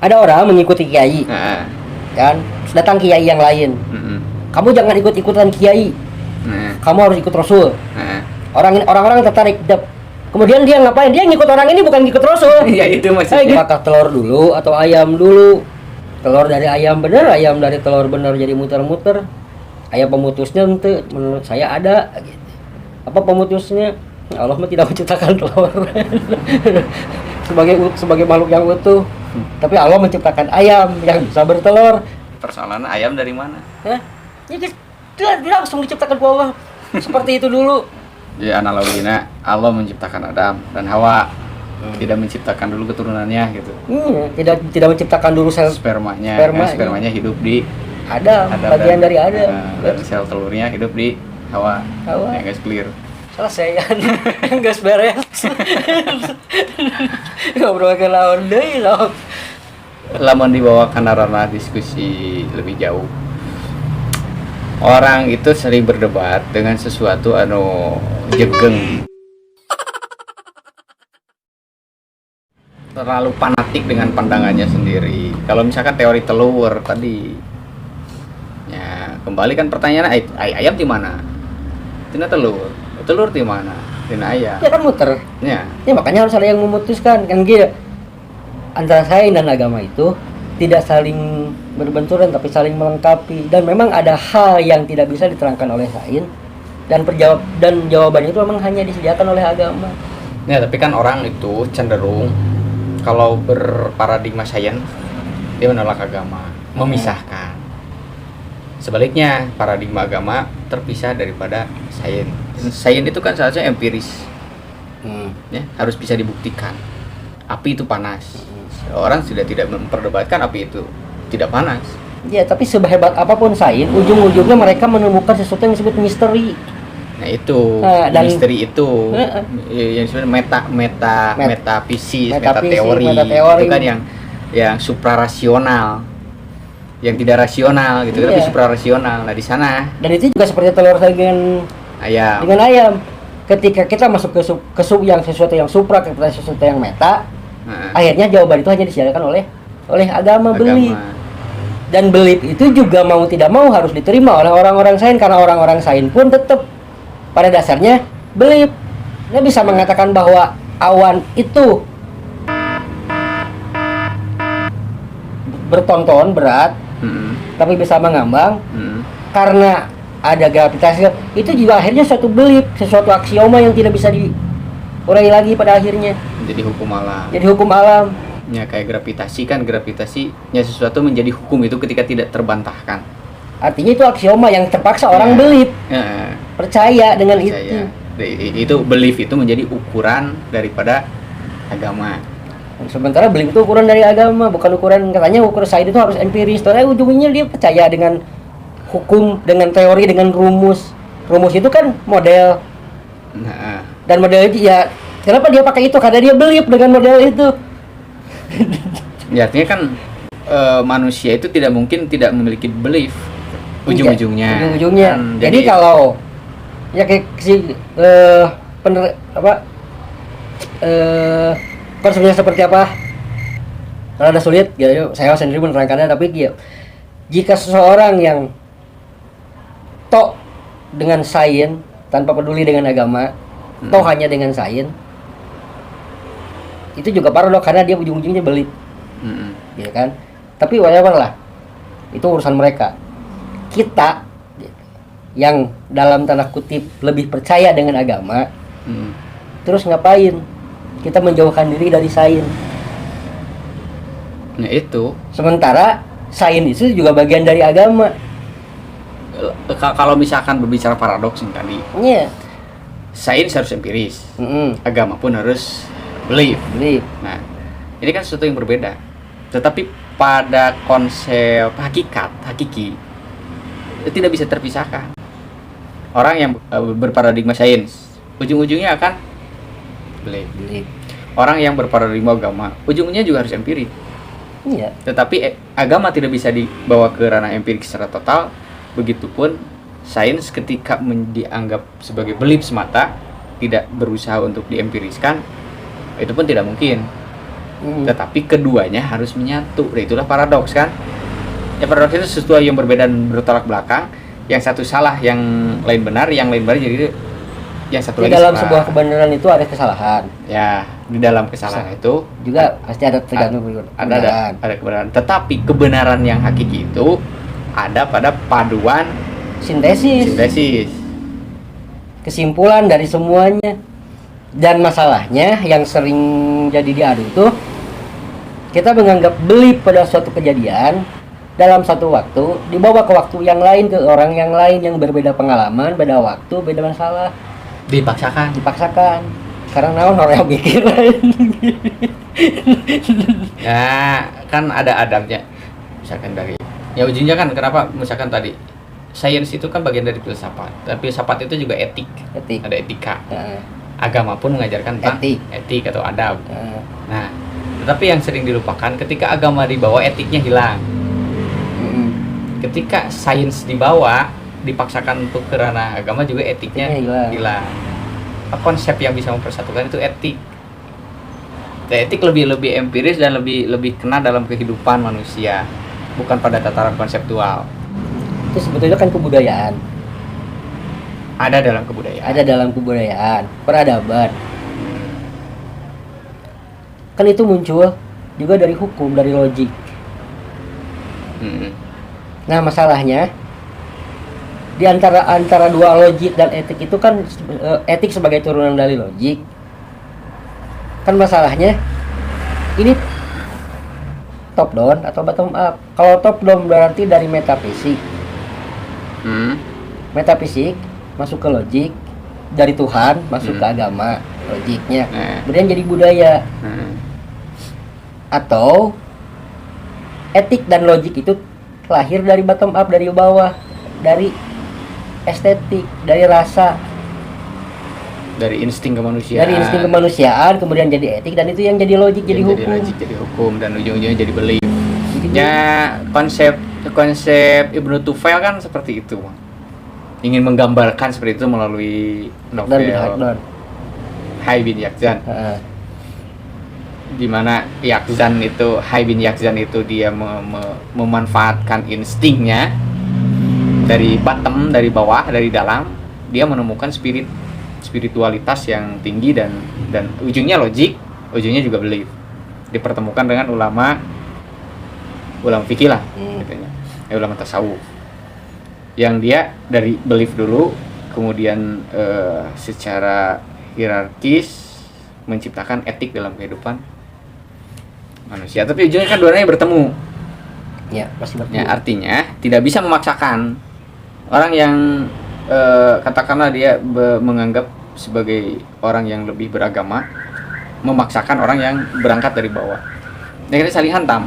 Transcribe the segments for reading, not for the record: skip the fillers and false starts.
Ada orang mengikuti kiai, Nah, kan? Datang kiai yang lain. Kamu jangan ikut-ikutan kiai. Kamu harus ikut Rasul. Orang-orang tertarik. Kemudian dia ngapain? Dia ngikut orang ini, bukan ngikut Rasul. Ya itu maksudnya. Apakah telur dulu atau ayam dulu? Telur dari ayam bener, ayam dari telur bener jadi muter-muter. Ayam pemutusnya ente, menurut saya ada gitu. Apa pemutusnya? Allah mah tidak menciptakan telur sebagai makhluk yang utuh. Tapi Allah menciptakan ayam yang bisa bertelur. Persoalan ayam dari mana? Hah? Ya, dia langsung diciptakan ku Allah. Seperti itu dulu. Jadi analoginya Allah menciptakan Adam dan Hawa, tidak menciptakan dulu keturunannya gitu. Tidak menciptakan dulu sel Spermanya hidup di Adam, bagian dari Adam. Dan sel telurnya hidup di Hawa. Ya guys, clear. Selesai kan. Gas beres. Ngobrol ke lawan deui lawan. Lamun dibawakan ranah diskusi lebih jauh. Orang itu sering berdebat dengan sesuatu anu jegeng. Terlalu fanatik dengan pandangannya sendiri. Kalau misalkan teori telur tadi, ya kembali kan pertanyaan ayam di mana? Tina telur. Telur di mana? Tina ayam. Ya kan muter. Ya. Ya makanya harus ada yang memutuskan kan gitu. Antara sains dan agama itu tidak saling berbenturan tapi saling melengkapi, dan memang ada hal yang tidak bisa diterangkan oleh sains dan jawabannya itu memang hanya disediakan oleh agama. Ya, tapi kan orang itu cenderung kalau berparadigma sains dia menolak agama, memisahkan. Sebaliknya, paradigma agama terpisah daripada sains. Sains itu kan seharusnya empiris. Ya, harus bisa dibuktikan. Api itu panas. Orang sudah tidak memperdebatkan api itu tidak panas. Ya, tapi sehebat apapun sains, ujung-ujungnya mereka menemukan sesuatu yang disebut misteri. Nah itu, misteri itu yang sebenarnya meta teori itu kan yang suprarasional, yang tidak rasional gitu, tapi suprarasional. Nah di sana. Dan itu juga seperti telur dengan ayam. Ketika kita masuk ke yang sesuatu yang supra, kepada sesuatu yang meta, akhirnya jawaban itu hanya disediakan oleh agama. Belief. Dan belief itu juga mau tidak mau harus diterima oleh orang-orang sains, karena orang-orang sains pun tetap pada dasarnya belief. Dia bisa mengatakan bahwa awan itu bertonton berat, tapi bisa mengambang karena ada gravitasi. Itu juga akhirnya suatu belief, sesuatu aksioma yang tidak bisa diurai lagi pada akhirnya. Jadi hukum alam. Ya kayak gravitasinya sesuatu menjadi hukum itu ketika tidak terbantahkan. Artinya itu aksioma yang terpaksa orang belief. Percaya dengan itu. Itu belief itu menjadi ukuran daripada agama. Sementara belief itu ukuran dari agama, bukan ukuran, katanya ukuran sains itu harus empiris. Tapi ujungnya dia percaya dengan hukum, dengan teori, dengan rumus. Rumus itu kan model. Dan model itu ya, kenapa dia pakai itu? Karena dia belief dengan model itu. Ya artinya kan manusia itu tidak mungkin tidak memiliki belief ujung-ujungnya. Kan, jadi kalau ya kayak si konsepnya seperti apa? Rada sulit ya, saya sendiri menerangkannya, tapi ya, jika seseorang yang tok dengan sains tanpa peduli dengan agama, toh hanya dengan sains, itu juga paradoks karena dia ujung-ujungnya belief. Ya kan? Tapi whatever lah, itu urusan mereka. Kita yang dalam tanda kutip lebih percaya dengan agama, terus ngapain? Kita menjauhkan diri dari sains. Nah itu. Sementara sains itu juga bagian dari agama. Kalau misalkan berbicara paradoks yang tadi, sains harus empiris, agama pun harus belief. Nah, ini kan sesuatu yang berbeda. Tetapi pada konsep hakiki itu tidak bisa terpisahkan. Orang yang berparadigma sains ujung-ujungnya akan belief. Orang yang berparadigma agama ujungnya juga harus empirik. Tetapi agama tidak bisa dibawa ke ranah empirik secara total. Begitupun sains ketika dianggap sebagai belief semata, tidak berusaha untuk diempiriskan, itu pun tidak mungkin. tetapi keduanya harus menyatu. Nah, itulah paradoks kan. Ya, paradoks itu sesuatu yang berbeda dan bertolak belakang. Yang satu salah, yang lain benar, yang lain benar, jadi yang satu di lagi dalam salah. Sebuah kebenaran itu ada kesalahan. Ya, di dalam kesalahan itu juga pasti ada tergantung ada kebenaran. Tetapi kebenaran yang hakiki itu ada pada paduan sintesis. Kesimpulan dari semuanya. Dan masalahnya yang sering jadi diadu tuh, kita menganggap belief pada suatu kejadian dalam satu waktu dibawa ke waktu yang lain, ke orang yang lain yang berbeda pengalaman, beda waktu, beda masalah, dipaksakan karena naon orang mikir. Ya kan ada adabnya, misalkan dari ya ujungnya kan kenapa misalkan tadi sains itu kan bagian dari filsafat, tapi filsafat itu juga etik. Ada etika. Agama pun mengajarkan tentang etik atau adab. Nah, tetapi yang sering dilupakan ketika agama dibawa etiknya hilang. Ketika sains dibawa dipaksakan untuk ke ranah agama juga etiknya hilang. Konsep yang bisa mempersatukan itu etik. Etik lebih empiris dan lebih kena dalam kehidupan manusia, bukan pada tataran konseptual. Itu sebetulnya kan kebudayaan. Ada dalam kebudayaan, peradaban. Kan itu muncul juga dari hukum, dari logik. Nah, masalahnya di antara dua logik dan etik itu kan etik sebagai turunan dari logik. Kan masalahnya ini top down atau bottom up. Kalau top down berarti dari metafisik. Metafisik masuk ke logik, dari Tuhan masuk ke agama, logiknya. Kemudian jadi budaya. Atau etik dan logik itu lahir dari bottom up, dari bawah, dari estetik, dari rasa, dari insting kemanusiaan, kemudian jadi etik, dan itu yang jadi logik, jadi hukum, dan ujung-ujungnya jadi belief. Ya, konsep Ibnu Tufail kan seperti itu, ingin menggambarkan seperti itu melalui novel Hai bin Yaqzan. Di mana Hai bin Yaqzan itu dia memanfaatkan instingnya dari bottom, dari bawah, dari dalam, dia menemukan spiritualitas yang tinggi dan ujungnya logik, ujungnya juga belief. Dipertemukan dengan ulama fikih lah, ulama tasawuf. Yang dia dari belief dulu, kemudian secara hierarkis menciptakan etik dalam kehidupan manusia. Tapi ujungnya kan dua-duanya bertemu. Ya, pasti bertemu. Ya, artinya tidak bisa memaksakan orang yang katakanlah dia menganggap sebagai orang yang lebih beragama, memaksakan orang yang berangkat dari bawah. Nah, kita saling hantam.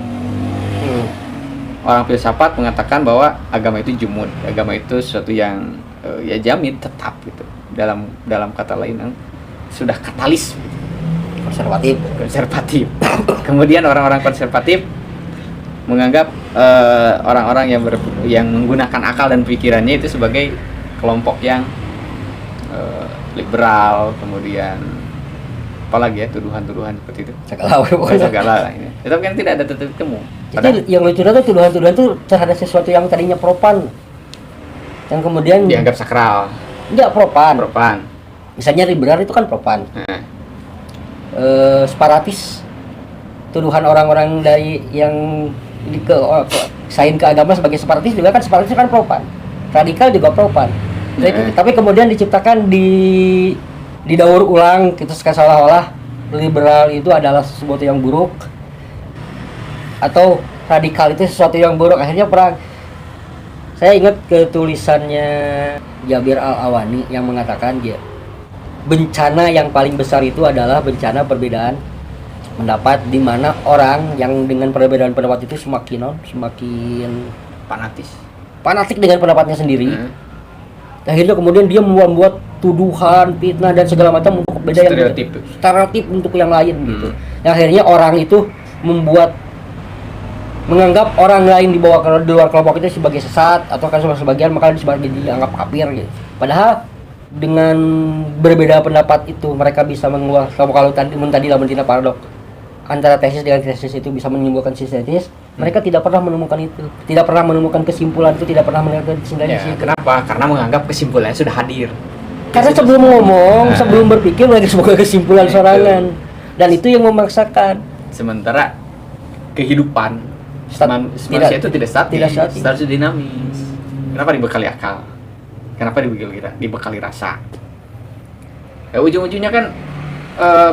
Orang filsafat mengatakan bahwa agama itu jumud, agama itu sesuatu yang ya jamid, tetap gitu. Dalam kata lain sudah katalis, konservatif. Kemudian orang-orang konservatif menganggap orang-orang yang menggunakan akal dan pikirannya itu sebagai kelompok yang liberal, kemudian apalagi ya tuduhan-tuduhan seperti itu. Segala ini. Tetapi kan tidak ada titik temu. Jadi yang lucu itu tuduhan-tuduhan itu terhadap sesuatu yang tadinya propan, yang kemudian dianggap sakral. Enggak, propan. Misalnya liberal itu kan propan. Separatis, tuduhan orang-orang dari yang sain ke agama sebagai separatis juga kan, separatis kan propan. Radikal juga propan. Tapi kemudian diciptakan didaur ulang gitu, seolah-olah liberal itu adalah sesuatu yang buruk atau radikal itu sesuatu yang buruk, akhirnya perang. Saya ingat ke tulisannya Jabir Al-Awani yang mengatakan bencana yang paling besar itu adalah bencana perbedaan pendapat, di mana orang yang dengan perbedaan pendapat itu semakin fanatik dengan pendapatnya sendiri. Akhirnya kemudian dia membuat tuduhan, fitnah dan segala macam untuk beda yang stereotip untuk yang lain gitu. Yang akhirnya orang itu menganggap orang lain di luar kelompok itu sebagai sesat atau kan sebagian maka dianggap kafir gitu. Padahal dengan berbeda pendapat itu mereka bisa mengeluarkan, kalau tadi tidak paradok, antara tesis dengan tesis itu bisa menimbulkan sintesis, mereka tidak pernah menemukan itu, tidak pernah menemukan kesimpulan itu, tidak pernah menemukan kesimpulan itu. Kenapa? Karena menganggap kesimpulannya sudah hadir. Karena sebelum ngomong, sebelum berpikir mereka sebagai kesimpulan sorangan, dan itu yang memaksakan. Sementara kehidupan manusia itu tidak statis, harus dinamis. Kenapa dibekali akal? Kenapa dibekali rasa? Ujung-ujungnya kan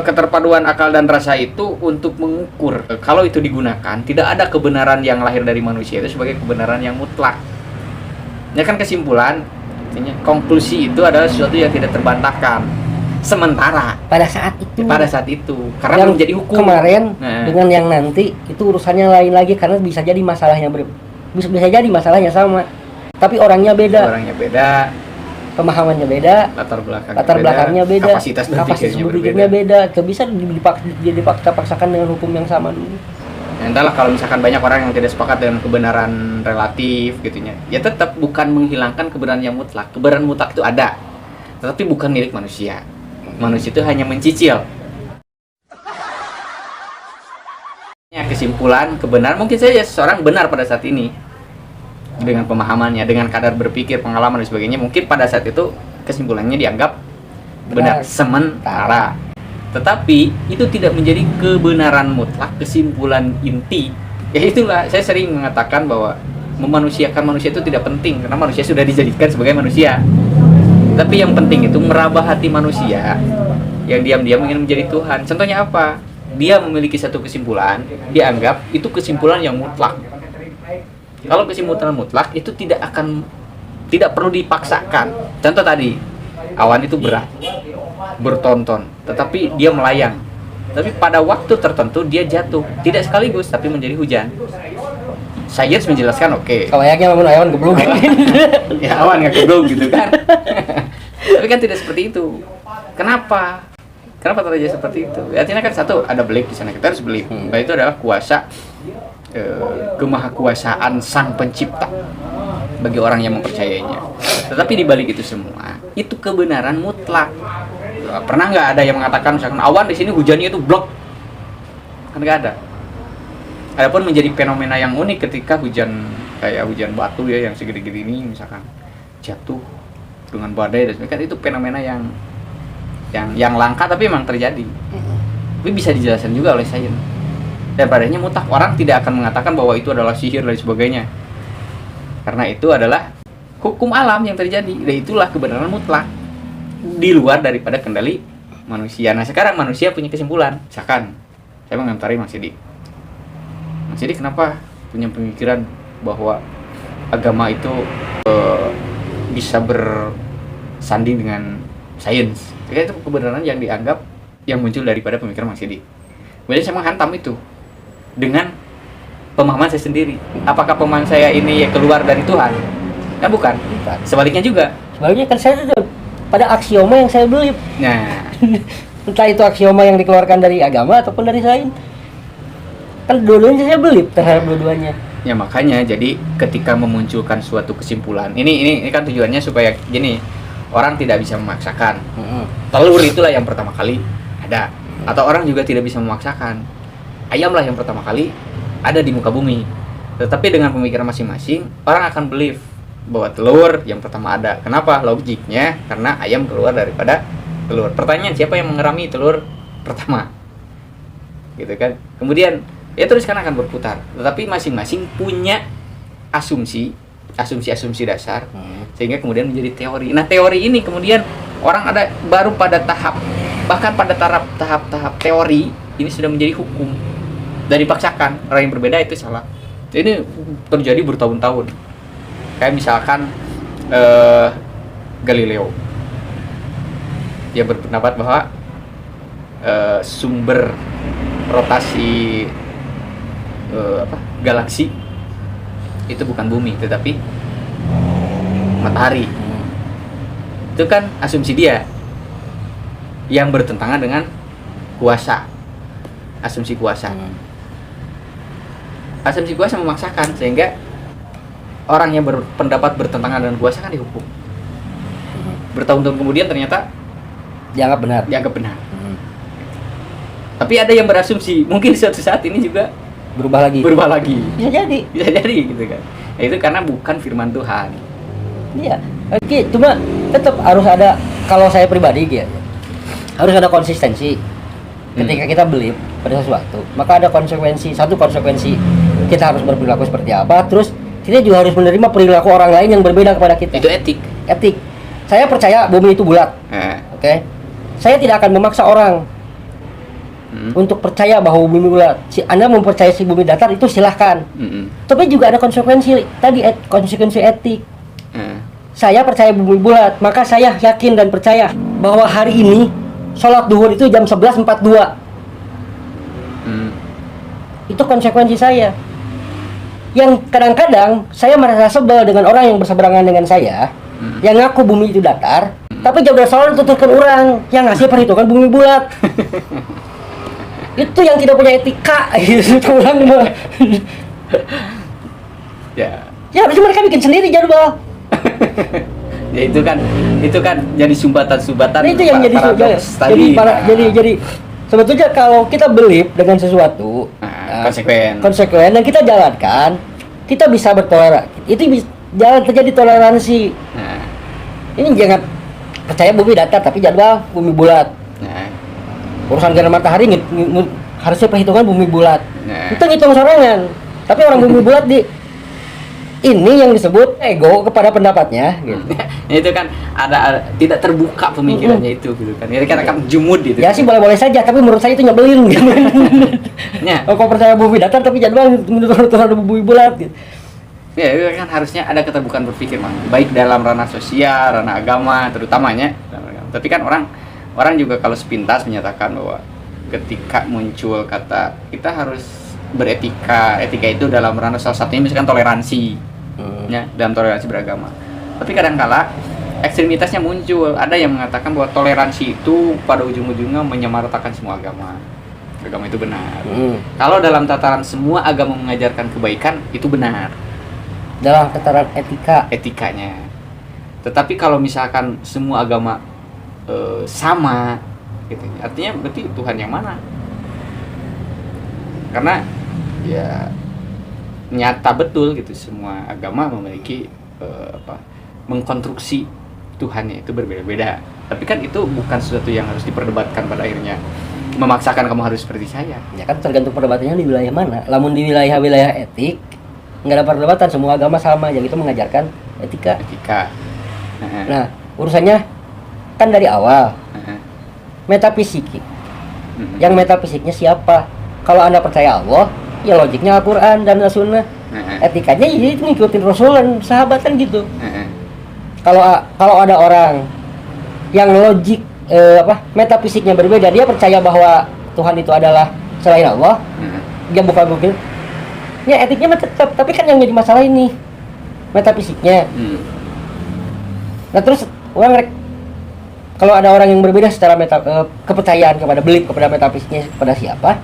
keterpaduan akal dan rasa itu untuk mengukur. Kalau itu digunakan, tidak ada kebenaran yang lahir dari manusia itu sebagai kebenaran yang mutlak. Ini kan kesimpulan, konklusi itu adalah sesuatu yang tidak terbantahkan. Sementara pada saat itu karena yang menjadi hukum kemarin dengan yang nanti itu urusannya lain lagi, karena bisa jadi masalahnya bisa jadi masalahnya sama, tapi orangnya beda, pemahamannya beda, latar belakangnya beda, kapasitas berpikirnya beda. Itu bisa dipaksakan dengan hukum yang sama dulu. Entahlah, kalau misalkan banyak orang yang tidak sepakat dengan kebenaran relatif gitunya, ya tetap bukan menghilangkan kebenaran yang mutlak. Kebenaran mutlak itu ada, tetapi bukan milik manusia. Manusia itu hanya mencicil. Kesimpulan kebenaran mungkin saja seseorang benar pada saat ini dengan pemahamannya, dengan kadar berpikir, pengalaman dan sebagainya, mungkin pada saat itu kesimpulannya dianggap benar sementara. Tetapi itu tidak menjadi kebenaran mutlak, kesimpulan inti. Ya itulah saya sering mengatakan bahwa memanusiakan manusia itu tidak penting, karena manusia sudah dijadikan sebagai manusia. Tapi yang penting itu meraba hati manusia yang diam-diam ingin menjadi Tuhan. Contohnya apa? Dia memiliki satu kesimpulan, dia anggap itu kesimpulan yang mutlak. Kalau kesimpulan mutlak itu tidak perlu dipaksakan. Contoh tadi, awan itu berat, bertonton, tetapi dia melayang. Tapi pada waktu tertentu dia jatuh, tidak sekaligus tapi menjadi hujan. Sains menjelaskan oke. Kalau ayaknya bangun awan geblok. Ya awan nggak geblok gitu kan. Tapi kan tidak seperti itu. Kenapa terjadi seperti itu? Artinya kan satu, ada belief di sana, kita harus belief. Bahwa itu adalah kuasa kemahakuasaan sang pencipta bagi orang yang mempercayainya. Tetapi di balik itu semua, itu kebenaran mutlak. Pernah nggak ada yang mengatakan misalkan awan di sini hujannya itu blok? Kan nggak ada. Adapun menjadi fenomena yang unik ketika hujan kayak hujan batu ya yang segede-gede ini misalkan jatuh dengan badai dan sebagainya, itu fenomena yang langka tapi memang terjadi. Tapi bisa dijelaskan juga oleh sains. Dan padanya mutlak, orang tidak akan mengatakan bahwa itu adalah sihir dan sebagainya. Karena itu adalah hukum alam yang terjadi. Dan itulah kebenaran mutlak di luar daripada kendali manusia. Nah sekarang manusia punya kesimpulan. Misalkan saya mengomentari Mas Sidik. Mas Sidik kenapa punya pemikiran bahwa agama itu bisa bersanding dengan sains? Jadi itu kebenaran yang dianggap yang muncul daripada pemikiran Mas Sidik. Kemudian saya menghantam itu dengan pemahaman saya sendiri. Apakah pemahaman saya ini keluar dari Tuhan? Kan bukan. Sebaliknya juga. Sebaliknya kan saya sudah pada aksioma yang saya believe. Nah, entah itu aksioma yang dikeluarkan dari agama ataupun dari sains. Kan dua-duanya saya believe terhadap dua-duanya. Ya makanya jadi ketika memunculkan suatu kesimpulan, ini kan tujuannya supaya gini, orang tidak bisa memaksakan. Telur itulah yang pertama kali ada. Atau orang juga tidak bisa memaksakan. Ayamlah yang pertama kali ada di muka bumi. Tetapi dengan pemikiran masing-masing, orang akan believe bahwa telur yang pertama ada. Kenapa? Logiknya karena ayam keluar daripada telur. Pertanyaan, siapa yang mengerami telur pertama? Gitu kan. Kemudian ya terus kan akan berputar. Tetapi masing-masing punya asumsi dasar sehingga kemudian menjadi teori. Nah, teori ini kemudian orang ada baru pada tahap, bahkan pada tahap teori ini sudah menjadi hukum dan dipaksakan. Orang yang berbeda itu salah. Ini terjadi bertahun-tahun. Kayak misalkan Galileo, dia berpendapat bahwa sumber rotasi galaksi itu bukan bumi tetapi matahari. Itu kan asumsi dia yang bertentangan dengan kuasa. Asumsi kuasa memaksakan sehingga orang yang berpendapat bertentangan dengan kuasa kan dihukum. Bertahun-tahun kemudian ternyata dianggap benar. Tapi ada yang berasumsi mungkin suatu saat ini juga berubah lagi. Bisa jadi gitu kan. Nah, itu karena bukan firman Tuhan. Iya. Oke, cuma tetap harus ada, kalau saya pribadi gitu, harus ada konsistensi. Ketika kita believe pada sesuatu, maka ada konsekuensi. Satu konsekuensi kita harus berperilaku seperti apa, terus kita juga harus menerima perilaku orang lain yang berbeda kepada kita. Itu etik. Saya percaya bumi itu bulat. Oke. Saya tidak akan memaksa orang untuk percaya bahwa bumi bulat. Anda mempercayai si bumi datar itu silahkan. Tapi juga ada konsekuensi tadi, konsekuensi etik. Saya percaya bumi bulat, maka saya yakin dan percaya bahwa hari ini sholat duhur itu jam 11.42. Itu konsekuensi saya. Yang kadang-kadang saya merasa sebel dengan orang yang berseberangan dengan saya, yang ngaku bumi itu datar, tapi jam sholat tutupkan orang yang ngasih perhitungan bumi bulat. Itu yang tidak punya etika gitu orang. Ya harusnya mereka bikin sendiri jadwal. Ya itu kan jadi sumbatan-sumbatan. Nah, itu yang jadi sebetulnya kalau kita believe dengan sesuatu konsekuen dan kita jalankan, kita bisa bertoleransi. Itu jangan terjadi toleransi. Ini jangan percaya bumi datar tapi jadwal bumi bulat. Urusan gerhana matahari harusnya perhitungan bumi bulat. Itu ngitung sorangan. Tapi orang bumi bulat ini yang disebut ego kepada pendapatnya gitu. Itu kan ada tidak terbuka pemikirannya itu gitu kan. Ini kan akan jumud gitu. Ya sih boleh-boleh saja, tapi menurut saya itu nyebelin gitu. Kok percaya bumi datar tapi jadwal menurut bumi bulat gitu. Ya, itu kan harusnya ada keterbukaan berpikir, baik dalam ranah sosial, ranah agama terutamanya. Tapi kan orang juga kalau sepintas menyatakan bahwa ketika muncul kata kita harus beretika, etika itu dalam ranah salah satunya misalkan toleransi, ya, dalam toleransi beragama. Tapi kadang-kala ekstremitasnya muncul, ada yang mengatakan bahwa toleransi itu pada ujung-ujungnya menyamaratakan semua agama. Agama itu benar. Kalau dalam tataran semua agama mengajarkan kebaikan, itu benar. Dalam tataran etikanya. Tetapi kalau misalkan semua agama sama gitu, artinya berarti Tuhan yang mana? Karena ya nyata betul gitu, semua agama memiliki mengkonstruksi Tuhannya itu berbeda-beda. Tapi kan itu bukan sesuatu yang harus diperdebatkan pada akhirnya memaksakan kamu harus seperti saya. Ya kan tergantung perdebatannya di wilayah mana. Lamun di wilayah etik nggak ada perdebatan, semua agama sama, yang itu mengajarkan etika. Nah urusannya kan dari awal metafisik. Yang metafisiknya siapa? Kalau Anda percaya Allah, ya logiknya Al-Quran dan As-Sunnah. Etikanya jadi itu ngikutin Rasul dan sahabat kan gitu. Kalau ada orang yang logik metafisiknya berbeda, dia percaya bahwa Tuhan itu adalah selain Allah, dia bukan mungkin. Ya etiknya tetap, tapi kan yang jadi masalah ini metafisiknya. Nah terus kalau ada orang yang berbeda secara kepercayaan kepada belief kepada metafisiknya kepada siapa?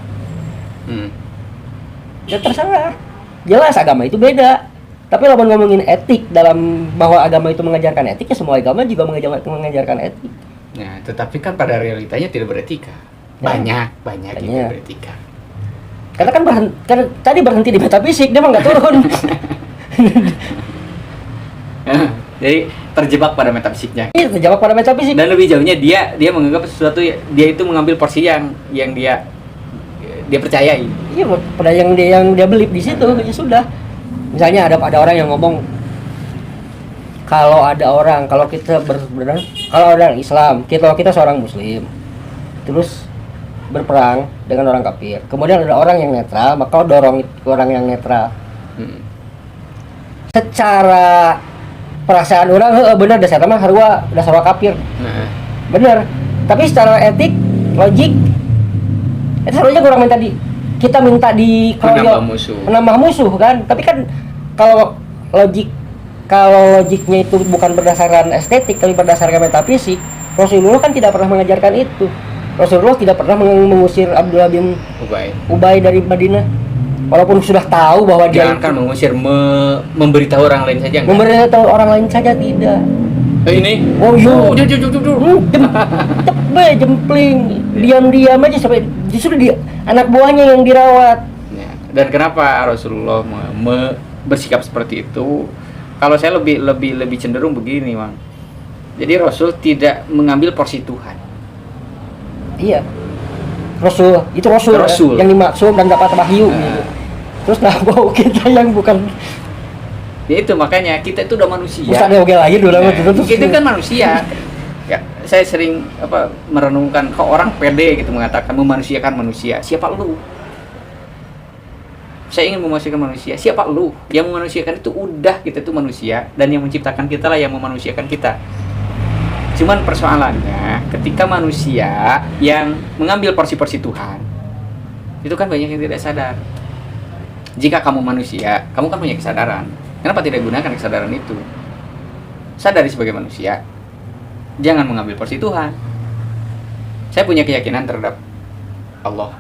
Ya terserah. Jelas agama itu beda. Tapi kalau ngomongin etik dalam bahwa agama itu mengajarkan etik, ya semua agama juga mengajarkan etik. Nah, tetapi kan pada realitanya tidak beretika. Banyak yang beretika. Karena kan tadi berhenti di metafisik, dia mah nggak turun. Jadi terjebak pada metafisiknya. Iya, terjebak pada metafisik. Dan lebih jauhnya dia menganggap sesuatu, dia itu mengambil porsi yang dia percayai. Iya, pada yang dia believe di situ, ya sudah. Misalnya ada orang yang ngomong kalau kita kalau orang Islam, kita seorang muslim terus berperang dengan orang kafir, kemudian ada orang yang netral, maka dorong orang yang netral. Secara perasaan orang benar dasar mah harua dasar kafir. Benar. Tapi secara etik, logik itu seharusnya kurang tadi. Kita minta menambah musuh kan. Tapi kan kalau logiknya itu bukan berdasarkan estetik tapi berdasarkan metafisik, Rasulullah kan tidak pernah mengajarkan itu. Rasulullah tidak pernah mengusir Abdullah bin Ubay dari Madinah. Walaupun sudah tahu bahwa dia akan mengusir, memberitahu orang lain saja. Memberitahu orang lain saja tidak. Ini. Jempling. Diam-diam aja sampai Justru dia anak buahnya yang dirawat. Ya. Dan kenapa Rasulullah bersikap seperti itu? Kalau saya lebih cenderung begini, Bang. Jadi Rasul tidak mengambil porsi Tuhan. Iya. Rasul yang dimaksud dan dapat wahyu gitu. Terus bawa kita yang bukan. Ya itu makanya kita itu udah manusia. Ustaz oke lagi dulu kita kan manusia. Ya, saya sering merenungkan kok orang pede gitu mengatakan memanusiakan manusia. Siapa lu? Saya ingin memanusiakan manusia. Siapa lu? Yang memanusiakan itu udah kita itu manusia dan yang menciptakan kita lah yang memanusiakan kita. Cuman persoalannya ketika manusia yang mengambil porsi-porsi Tuhan, itu kan banyak yang tidak sadar. Jika kamu manusia, kamu kan punya kesadaran. Kenapa tidak gunakan kesadaran itu? Sadari sebagai manusia, jangan mengambil porsi Tuhan. Saya punya keyakinan terhadap Allah.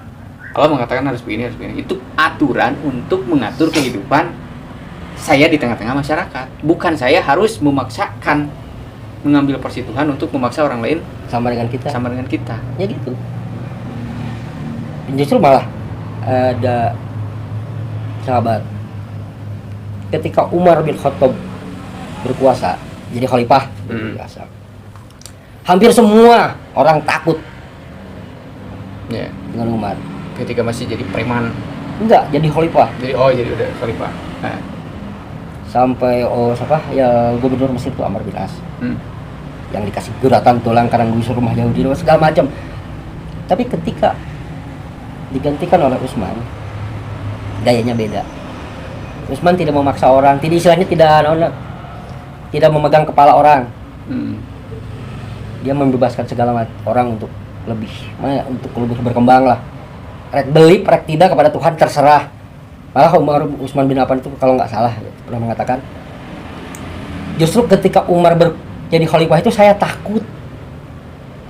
Allah mengatakan harus begini, harus begini. Itu aturan untuk mengatur kehidupan saya di tengah-tengah masyarakat. Bukan saya harus memaksakan mengambil porsi Tuhan untuk memaksa orang lain sama dengan kita. Ya gitu. Justru malah ada sahabat ketika Umar bin Khattab berkuasa jadi khalifah berkuasa. Hampir semua orang takut dengan Umar. Ketika masih jadi preman. Enggak, jadi khalifah. Jadi udah khalifah. Nah. Sampai gubernur Mesir itu Amr bin As. Yang dikasih guratan tulang karena gusur rumah Yahudi segala macam. Tapi ketika digantikan oleh Utsman, gayanya beda. Utsman tidak memaksa orang, tidak memegang kepala orang. Dia membebaskan segala orang untuk lebih berkembang lah. Rek beli, rek tidak kepada Tuhan terserah. Malah Umar Utsman bin Affan itu kalau nggak salah pernah mengatakan, justru ketika Umar jadi khalifah itu saya takut.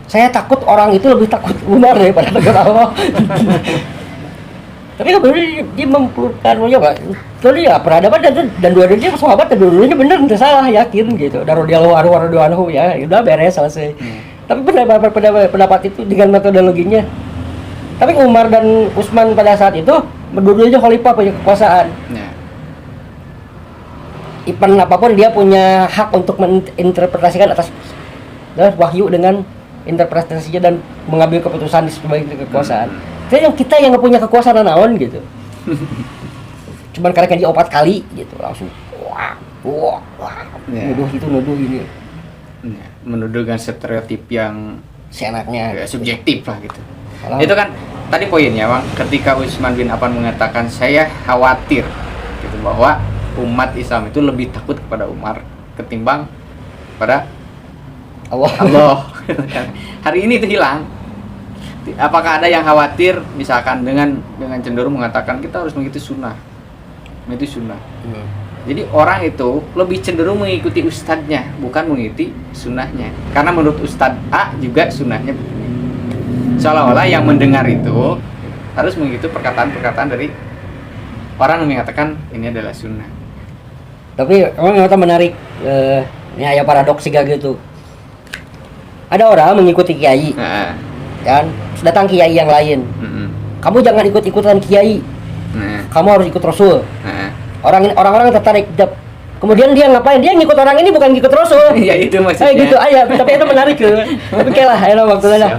Saya takut orang itu lebih takut Umar daripada negara Allah. Tapi kemudian dia mempelukkan kalau dia peradaban dan dua-duanya sahabat dan dua-duanya benar tidak salah, yakin gitu. Radhiyallahu anhu ya udah beres selesai. Tapi pendapat itu dengan metodologinya. Tapi Umar dan Utsman pada saat itu berdua-duanya khalifah punya kekuasaan. Even apapun dia punya hak untuk menginterpretasikan atas wahyu dengan interpretasinya dan mengambil keputusan sebagai kekuasaan. Kita yang nggak punya kekuasaan naon gitu. Cuman karena dia 4 kali gitu langsung nuduh ini. Menuduh dengan stereotip yang seenaknya, subjektif lah gitu. Itu kan tadi poinnya, Bang, ketika Utsman bin Affan mengatakan saya khawatir gitu bahwa umat Islam itu lebih takut kepada Umar ketimbang pada Allah. Hari ini itu hilang. Apakah ada yang khawatir misalkan dengan cenderung mengatakan kita harus mengikuti sunnah. Jadi orang itu lebih cenderung mengikuti ustadznya, bukan mengikuti sunnahnya. Karena menurut ustadz A juga sunnahnya begini. Seolah-olah yang mendengar itu harus mengikuti perkataan-perkataan dari orang yang mengatakan ini adalah sunnah. Tapi emang menarik, ini ada paradoks juga gitu. Ada orang mengikuti kiai, kan? Datang kiai yang lain. Kamu jangan ikut-ikutan kiai. Kamu harus ikut Rasul. Orang-orang tertarik. Kemudian dia ngapain? Dia ngikut orang ini bukan ngikut Rasul. Ya itu maksudnya. Gitu, tapi itu menarik tuh. Tapi kalah, waktunya.